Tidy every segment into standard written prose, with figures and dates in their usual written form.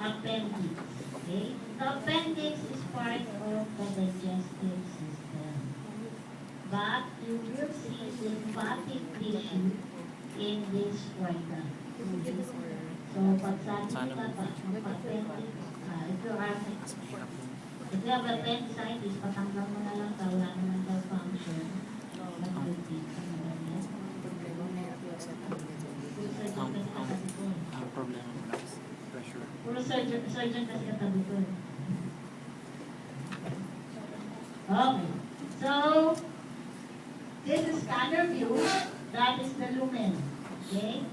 appendix. Okay? The appendix is part of the digestive system. But you will see lymphatic tissue in this organ. So, pag sabi nila pa, appendix, if you have appendicitis, patanggal mo na lang ka, wala naman daw function. Mag-repeat ka na lang yan. Ang problema mo lang is pressure. Puro surgeon kasi katabi ko. Okay. So, this is scanner view. That is the lumen. Okay?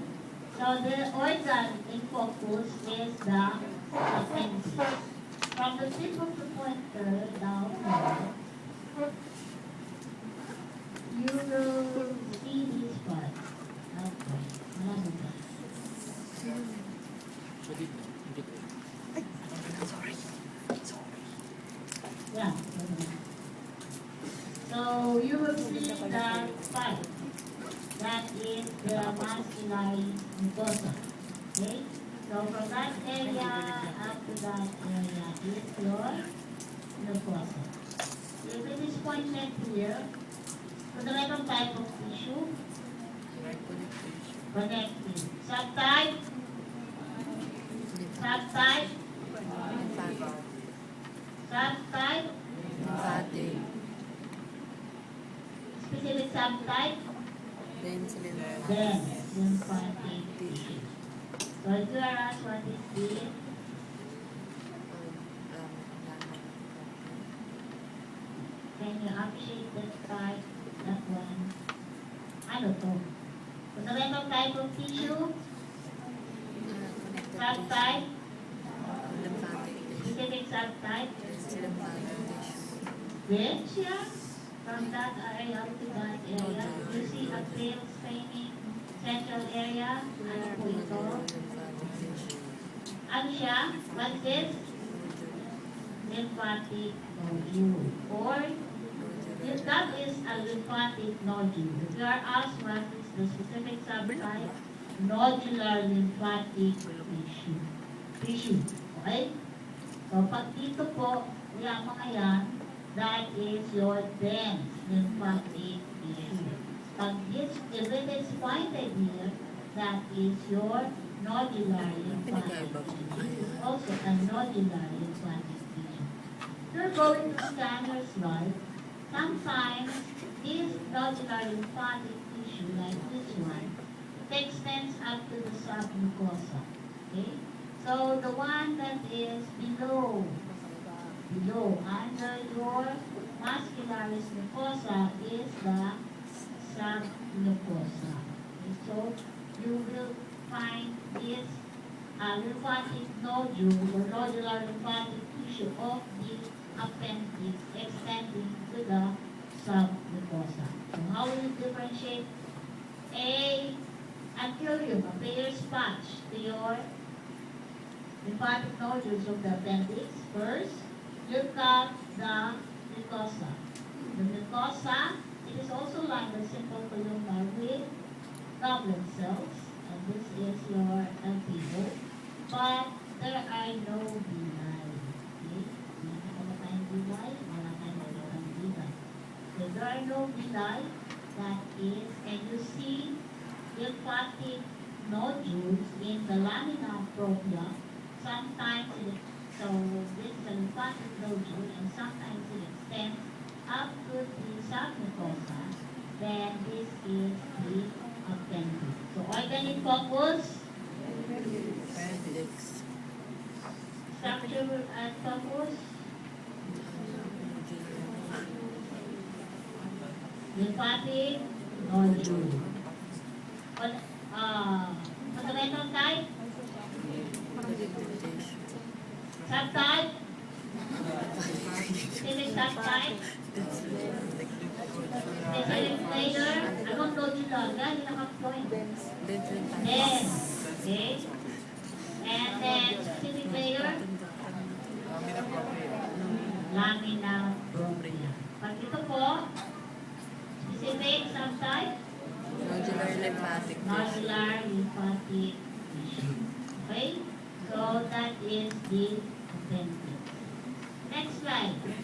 So, the organ in focus is the appendix. From the tip of the pointer down here, you will see this part. Okay. Malabo ba? So, dito. Dito. Sorry. Yeah. So you will see that part. That is the maxillary mucosa. Okay? So from that area up to that area is your mucosa. If it is pointed here, so the random type of tissue, connecting. Subtype, subtype, subtype, specific subtype, dense lymphatic tissue. So if you are asked what is this, can you appreciate that part, that one? Ano to? So the random type of tissue, subtype, specific subtype, dense, yeah. From that area to that area, you see a pale staining central area. Ano po ito? Ano siya? What's this? Lymphatic nodule. Or, if that is a lymphatic nodule, if you are asked what is the specific subtype, nodular lymphatic tissue. Okay? So, pag dito po, yung mga yan, that is your dense lymphatic tissue. If it is pointed here, that is your nodular lymphatic tissue. This is also a nodular lymphatic tissue. You're going to scan your slide. Sometimes this nodular lymphatic tissue, like this one, it extends up to the submucosa. Okay? So the one that is below under your muscularis mucosa is the submucosa. Okay, so you will find this lymphatic nodule or nodular lymphatic tissue of the appendix extending to the submucosa. So how will you differentiate anterior, a Peyer's patch to your lymphatic nodules of the appendix? First, look at the mucosa. The mucosa, it is also lined with simple columnar with goblet cells, and this is your alveolo, but there are no villi. Okay? Hindi ka tayong villi, wala tayong villi. So there are no villi, that is, and you see lymphatic nodules in the lamina propria. Sometimes so this is a lymphatic nodule, and sometimes it extends up to the submucosa. Then this is the appendix. So organic focus, structure and focus, lymphatic nodule. Fundamental type, subtype, specific subtype, specific player, anong nodular? Yan, naka-point. Dense. Okay. And then, specific player, lamina propria. Pag ito po, specific subtype, Nodular lymphatic tissue. nodular lymphatic tissue. Okay? So that is the appendix. Next slide.